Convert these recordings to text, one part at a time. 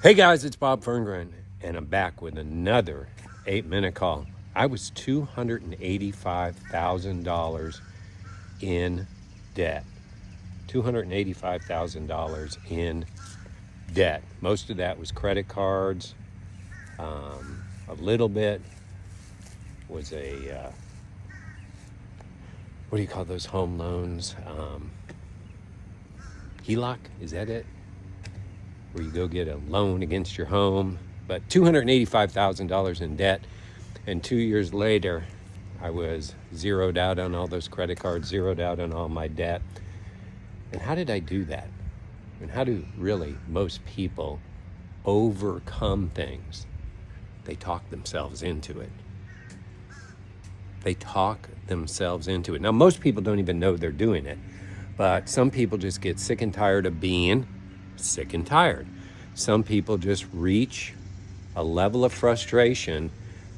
Hey guys, it's Bob Ferngren, and I'm back with another 8-minute call. I was $285,000 in debt. $285,000 in debt. Most of that was credit cards. A little bit was what do you call those home loans? HELOC, is that it? Where you go get a loan against your home. But $285,000 in debt. And 2 years later, I was zeroed out on all those credit cards, zeroed out on all my debt. And how did I do that? And how do really most people overcome things? They talk themselves into it. They talk themselves into it. Now, most people don't even know they're doing it, but some people just get sick and tired of being sick and tired. Some people just reach a level of frustration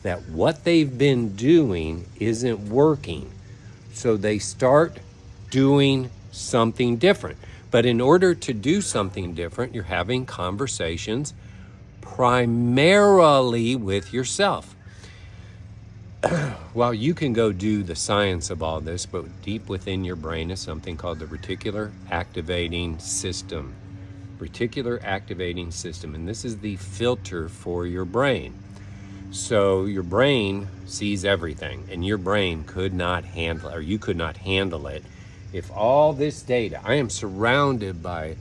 that what they've been doing isn't working. So they start doing something different. But in order to do something different, you're having conversations primarily with yourself. Well, you can go do the science of all this, but deep within your brain is something called the reticular activating system. Reticular activating system, and this is the filter for your brain. So your brain sees everything, and your brain could not handle, or you could not handle it if all this data, I am surrounded by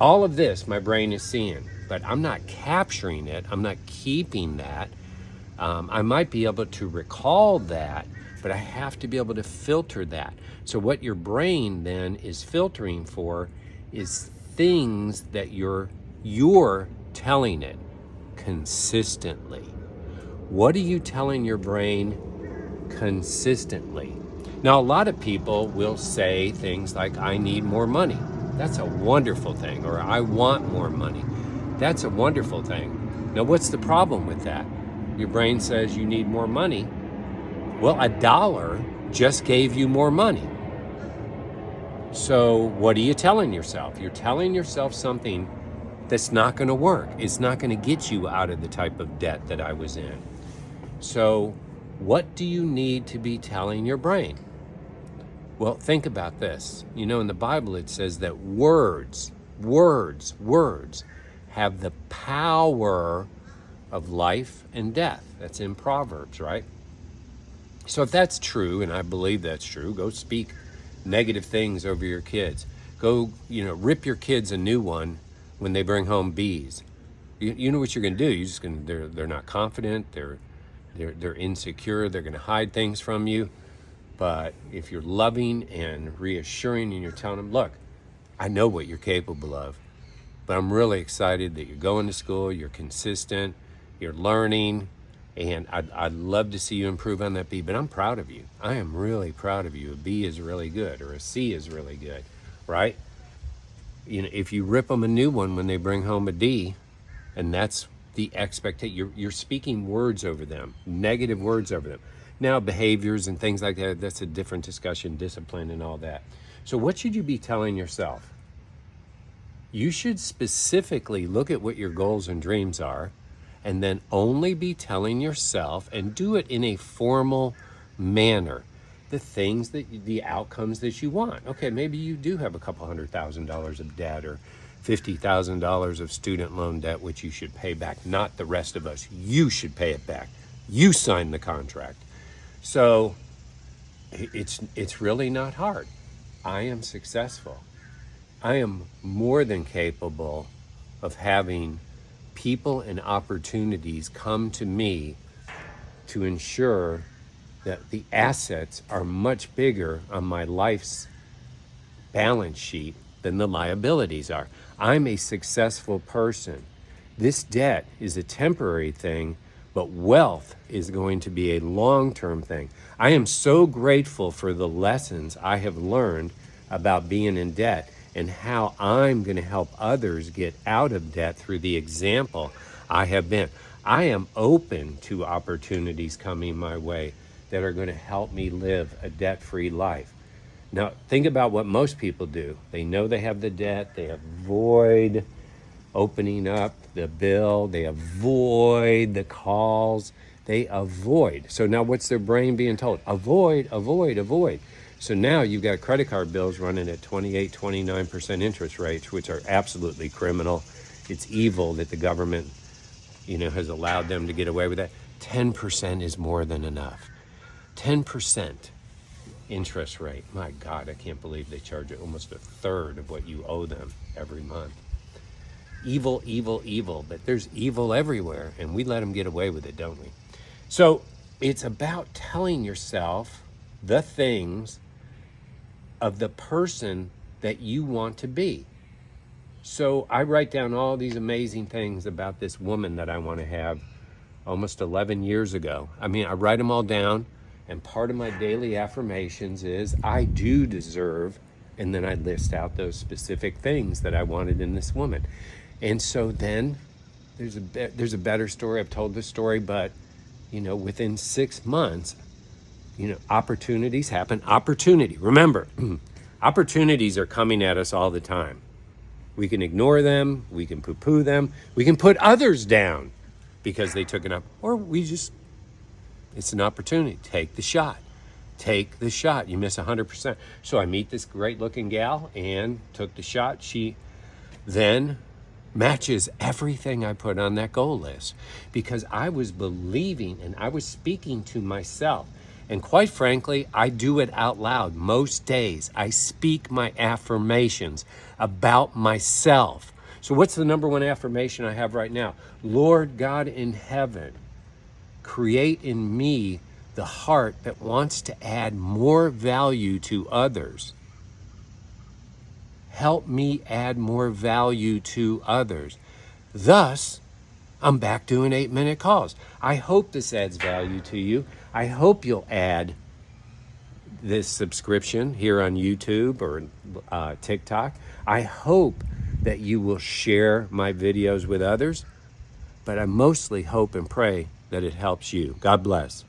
all of this my brain is seeing, but I'm not capturing it, I'm not keeping that. I might be able to recall that, but I have to be able to filter that. So what your brain then is filtering for is things that you're telling it consistently. What are you telling your brain consistently? Now, a lot of people will say things like, I need more money. That's a wonderful thing. Or I want more money. That's a wonderful thing. Now, what's the problem with that? Your brain says you need more money. Well, $1 just gave you more money. So what are you telling yourself? You're telling yourself something that's not going to work. It's not going to get you out of the type of debt that I was in. So what do you need to be telling your brain? Well, think about this. You know, in the Bible, it says that words have the power of life and death. That's in Proverbs, right? So if that's true, and I believe that's true, go speak negative things over your kids. Go, rip your kids a new one when they bring home B's. You know what you're going to do. You're just going to, they're not confident. They're insecure. They're going to hide things from you. But if you're loving and reassuring and you're telling them, look, I know what you're capable of, but I'm really excited that you're going to school, you're consistent, you're learning, and I'd love to see you improve on that B, but I'm proud of you. I am really proud of you. A B is really good, or a C is really good, right? If you rip them a new one when they bring home a D, and that's the expectation, you're speaking words over them, negative words over them. Now, behaviors and things like that, that's a different discussion, discipline and all that. So what should you be telling yourself? You should specifically look at what your goals and dreams are, and then only be telling yourself, and do it in a formal manner, the outcomes that you want. Okay, maybe you do have a couple $100,000 of debt, or $50,000 of student loan debt, which you should pay back, not the rest of us. You should pay it back. You signed the contract. So it's really not hard. I am successful. I am more than capable of having people and opportunities come to me to ensure that the assets are much bigger on my life's balance sheet than the liabilities are. I'm a successful person. This debt is a temporary thing, but wealth is going to be a long-term thing. I am so grateful for the lessons I have learned about being in debt, and how I'm going to help others get out of debt through the example I have been. I am open to opportunities coming my way that are going to help me live a debt-free life. Now, think about what most people do. They know they have the debt, they avoid opening up the bill. They avoid the calls. They avoid. So now what's their brain being told? Avoid, avoid, avoid. So now you've got credit card bills running at 28, 29% interest rates, which are absolutely criminal. It's evil that the government, has allowed them to get away with that. 10% is more than enough. 10% interest rate. My God, I can't believe they charge it almost a third of what you owe them every month. Evil, evil, evil. But there's evil everywhere, and we let them get away with it, don't we? So it's about telling yourself the things of the person that you want to be. So I write down all these amazing things about this woman that I want to have almost 11 years ago. I write them all down, and part of my daily affirmations is I do deserve, and then I list out those specific things that I wanted in this woman. And so then there's a better story. I've told this story, but within 6 months, opportunities happen. Remember, opportunities are coming at us all the time. We can ignore them, we can poo-poo them, we can put others down because they took it up, or it's an opportunity. Take the shot. Take the shot. You miss 100%. So I meet this great looking gal and took the shot. She then matches everything I put on that goal list because I was believing and I was speaking to myself. And quite frankly, I do it out loud most days. I speak my affirmations about myself. So what's the number one affirmation I have right now? Lord God in heaven, create in me the heart that wants to add more value to others. Help me add more value to others. Thus, I'm back doing 8-minute calls. I hope this adds value to you. I hope you'll add this subscription here on YouTube or TikTok. I hope that you will share my videos with others, but I mostly hope and pray that it helps you. God bless.